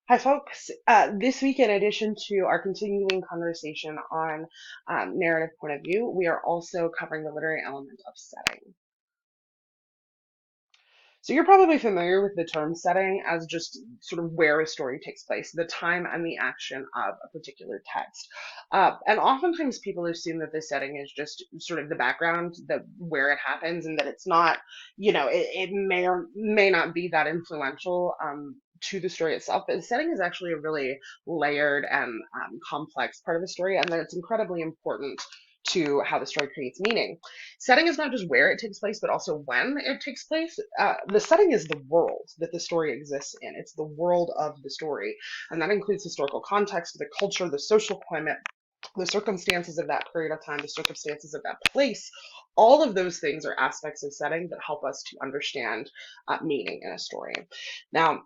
Hi, folks. This week, in addition to our continuing conversation on narrative point of view, we are also covering the literary element of setting. So you're probably familiar with the term setting as just sort of where a story takes place, the time and the action of a particular text. And oftentimes people assume that the setting is just sort of the background, that where it happens, and that it's not, it may or may not be that influential. To the story itself, but the setting is actually a really layered and complex part of the story, and that it's incredibly important to how the story creates meaning. Setting is not just where it takes place, but also when it takes place. The setting is the world that the story exists in. It's the world of the story. And that includes historical context, the culture, the social climate, the circumstances of that period of time, the circumstances of that place. All of those things are aspects of setting that help us to understand meaning in a story. Now,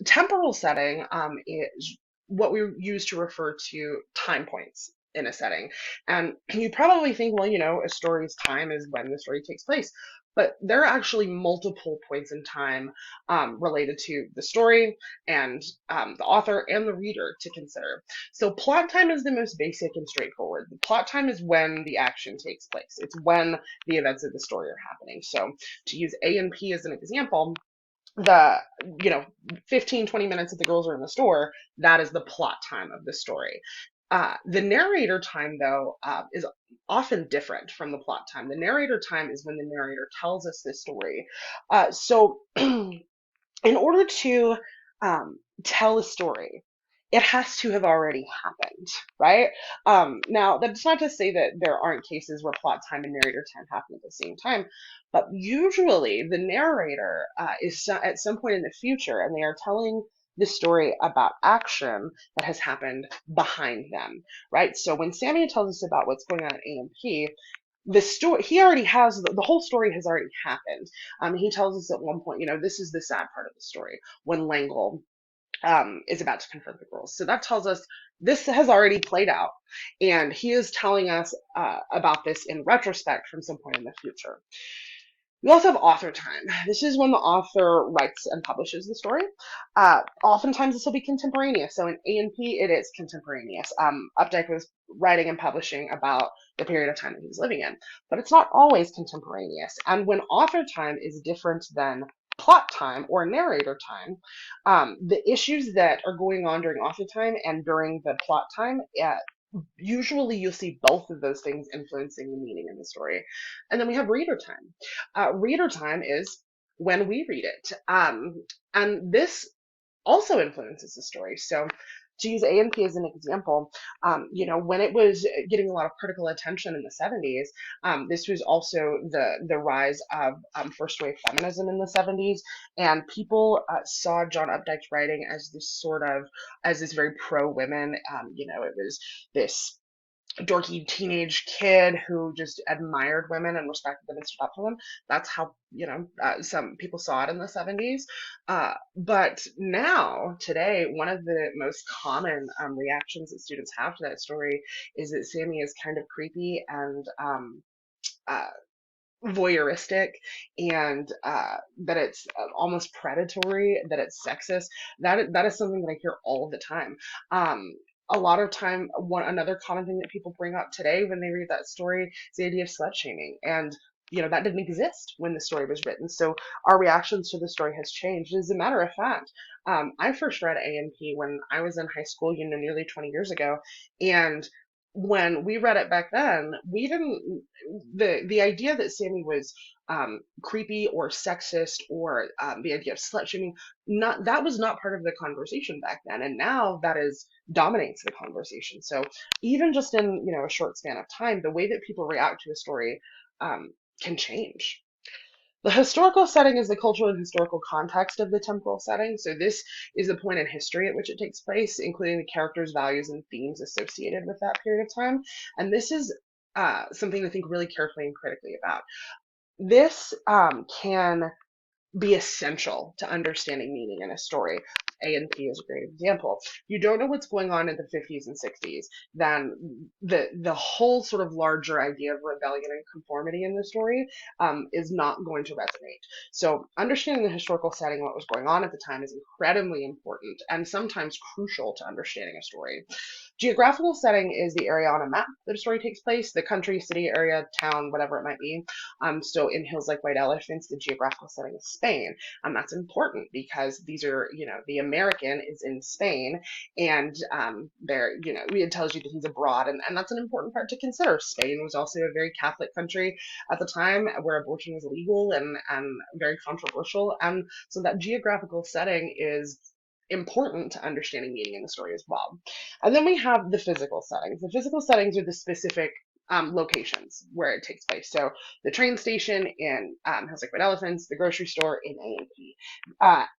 temporal setting is what we use to refer to time points in a setting. And you probably think, well, a story's time is when the story takes place. But there are actually multiple points in time related to the story and the author and the reader to consider. So plot time is the most basic and straightforward. The plot time is when the action takes place. It's when the events of the story are happening. So to use A and P as an example, the you know 15, 20 minutes that the girls are in the store, that is the plot time of the story. The narrator time, though, is often different from the plot time. The narrator time is when the narrator tells us this story. So in order to tell a story, it has to have already happened, right? Now, that's not to say that there aren't cases where plot time and narrator time happen at the same time, but usually the narrator is at some point in the future, and they are telling the story about action that has happened behind them, right? So when Sammy tells us about what's going on at AMP, the story he already has the whole story has already happened. He tells us at one point, this is the sad part of the story when Langle is about to confront the girls. So that tells us this has already played out, and he is telling us about this in retrospect from some point in the future. We also have author time. This is when the author writes and publishes the story. Oftentimes, this will be contemporaneous. So in A&P, it is contemporaneous. Updike was writing and publishing about the period of time that he was living in, but it's not always contemporaneous. And when author time is different than plot time or narrator time, the issues that are going on during author time and during the plot time usually you'll see both of those things influencing the meaning in the story. And then we have reader time. Reader time is when we read it. And this also influences the story. So to use A&P as an example, when it was getting a lot of critical attention in the 70s, this was also the rise of first wave feminism in the 70s, and people saw John Updike's writing as this very pro women. It was this dorky teenage kid who just admired women and respected them and stood up for them. That's how, some people saw it in the 70s. But now, today, one of the most common reactions that students have to that story is that Sammy is kind of creepy and uh, voyeuristic, and that it's almost predatory, that it's sexist. That is something that I hear all the time. A lot of time, another common thing that people bring up today when they read that story is the idea of slut shaming, and that didn't exist when the story was written. So our reactions to the story has changed. As a matter of fact, I first read A&P when I was in high school, nearly 20 years ago, and when we read it back then, we didn't the idea that Sammy was creepy or sexist, or the idea of slut shaming, not that was not part of the conversation back then, and now that is dominates the conversation. So even just in a short span of time, the way that people react to a story um, can change. The historical setting is the cultural and historical context of the temporal setting. So this is the point in history at which it takes place, including the characters, values, and themes associated with that period of time. And this is something to think really carefully and critically about. This can be essential to understanding meaning in a story. A&P is a great example. You don't know what's going on in the 50s and 60s, then the whole sort of larger idea of rebellion and conformity in the story is not going to resonate. So understanding the historical setting, what was going on at the time, is incredibly important and sometimes crucial to understanding a story. Geographical setting is the area on a map that a story takes place, the country, city, area, town, whatever it might be. So in Hills Like White Elephants, the geographical setting is Spain. That's important because these are, the American is in Spain, and there, it tells you that he's abroad, and that's an important part to consider. Spain was also a very Catholic country at the time where abortion was legal and very controversial. And so that geographical setting is important to understanding meaning in the story as well. And then we have the physical settings. The physical settings are the specific locations where it takes place. So the train station in Hills Like White Elephants, the grocery store in A&P.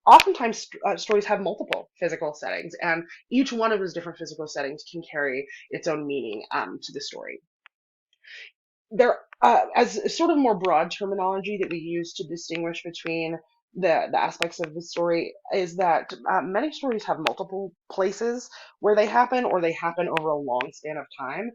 Oftentimes, stories have multiple physical settings, and each one of those different physical settings can carry its own meaning to the story. There, as sort of more broad terminology that we use to distinguish between the aspects of the story is that many stories have multiple places where they happen, or they happen over a long span of time.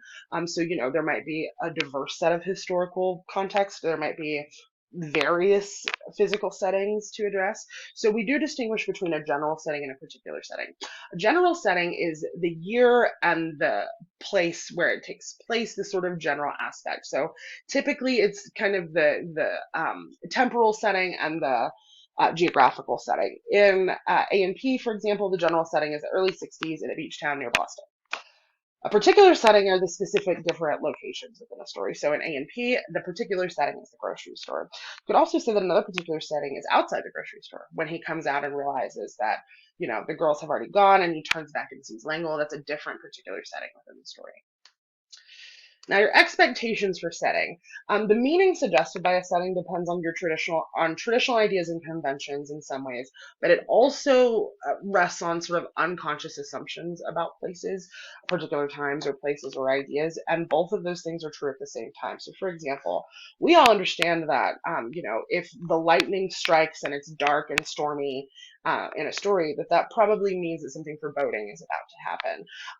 So there might be a diverse set of historical context. There might be various physical settings to address. So we do distinguish between a general setting and a particular setting. A general setting is the year and the place where it takes place, the sort of general aspect. So typically it's kind of the temporal setting and the geographical setting. In A&P, for example, the general setting is the early 60s in a beach town near Boston. A particular setting are the specific different locations within a story. So in A&P, the particular setting is the grocery store. You could also say that another particular setting is outside the grocery store, when he comes out and realizes that, the girls have already gone, and he turns back and sees Langle. That's a different particular setting within the story. Now, your expectations for setting. The meaning suggested by a setting depends on traditional ideas and conventions in some ways, but it also rests on sort of unconscious assumptions about places, particular times or places or ideas, and both of those things are true at the same time. So, for example, we all understand that, if the lightning strikes and it's dark and stormy in a story, that probably means that something foreboding is about to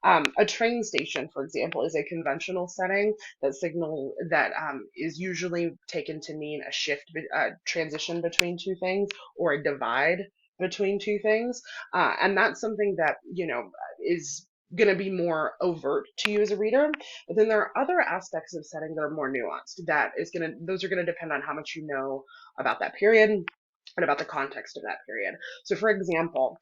happen. A train station, for example, is a conventional setting that is usually taken to mean a shift, transition between two things, or a divide between two things, and that's something that is going to be more overt to you as a reader. But then there are other aspects of setting that are more nuanced. Those are going to depend on how much you know about that period and about the context of that period. So, for example,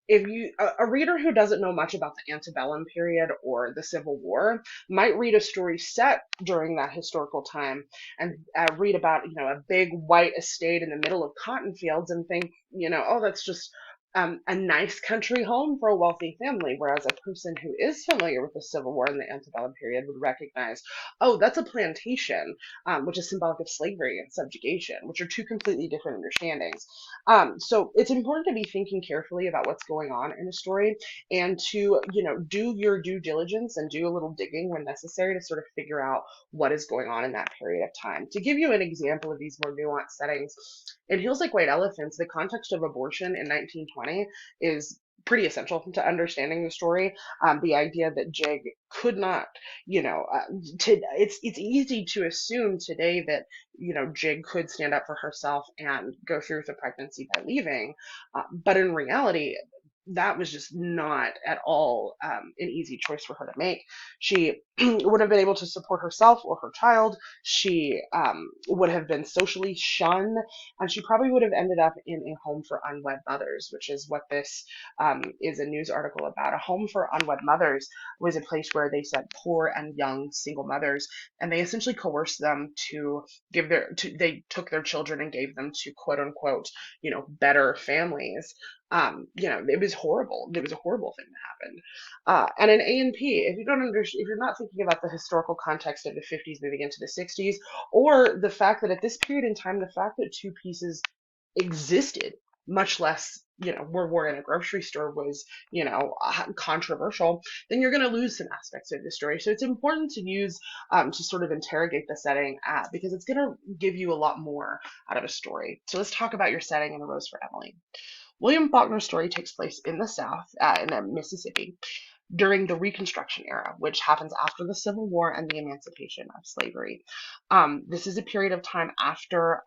if a reader who doesn't know much about the antebellum period or the Civil War might read a story set during that historical time and read about a big white estate in the middle of cotton fields and think oh, that's just a nice country home for a wealthy family, whereas a person who is familiar with the Civil War and the antebellum period would recognize, oh, that's a plantation, which is symbolic of slavery and subjugation, which are two completely different understandings. So it's important to be thinking carefully about what's going on in a story, and to do your due diligence and do a little digging when necessary to sort of figure out what is going on in that period of time. To give you an example of these more nuanced settings, in Hills Like White Elephants, the context of abortion in 1920 is pretty essential to understanding the story. The idea that Jig could not, it's easy to assume today that Jig could stand up for herself and go through with the pregnancy by leaving, but in reality, that was just not at all an easy choice for her to make. She would have been able to support herself or her child. She would have been socially shunned, and she probably would have ended up in a home for unwed mothers, which is what this is a news article about. A home for unwed mothers was a place where they sent poor and young single mothers, and they essentially coerced them to they took their children and gave them to quote unquote, better families. It was horrible. It was a horrible thing that happened. And in A&P, if you're not thinking about the historical context of the 50s moving into the 60s, or the fact that at this period in time, the fact that two pieces existed much less, where we're in a grocery store was, controversial, then you're going to lose some aspects of the story. So it's important to use, to sort of interrogate the setting, because it's going to give you a lot more out of a story. So let's talk about your setting in A Rose for Emily. William Faulkner's story takes place in the South, in Mississippi, during the Reconstruction era, which happens after the Civil War and the emancipation of slavery. This is a period of time after,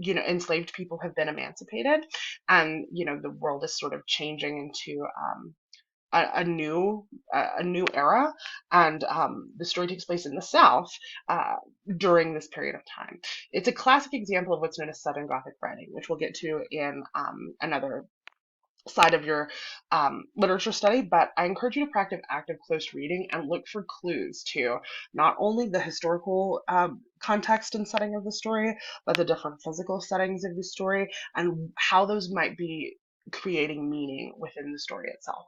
enslaved people have been emancipated, and the world is sort of changing into, a new era, and the story takes place in the South, uh, during this period of time. It's a classic example of what's known as Southern Gothic writing, which we'll get to in, another side of your, literature study, but I encourage you to practice active close reading and look for clues to not only the historical, context and setting of the story, but the different physical settings of the story and how those might be creating meaning within the story itself.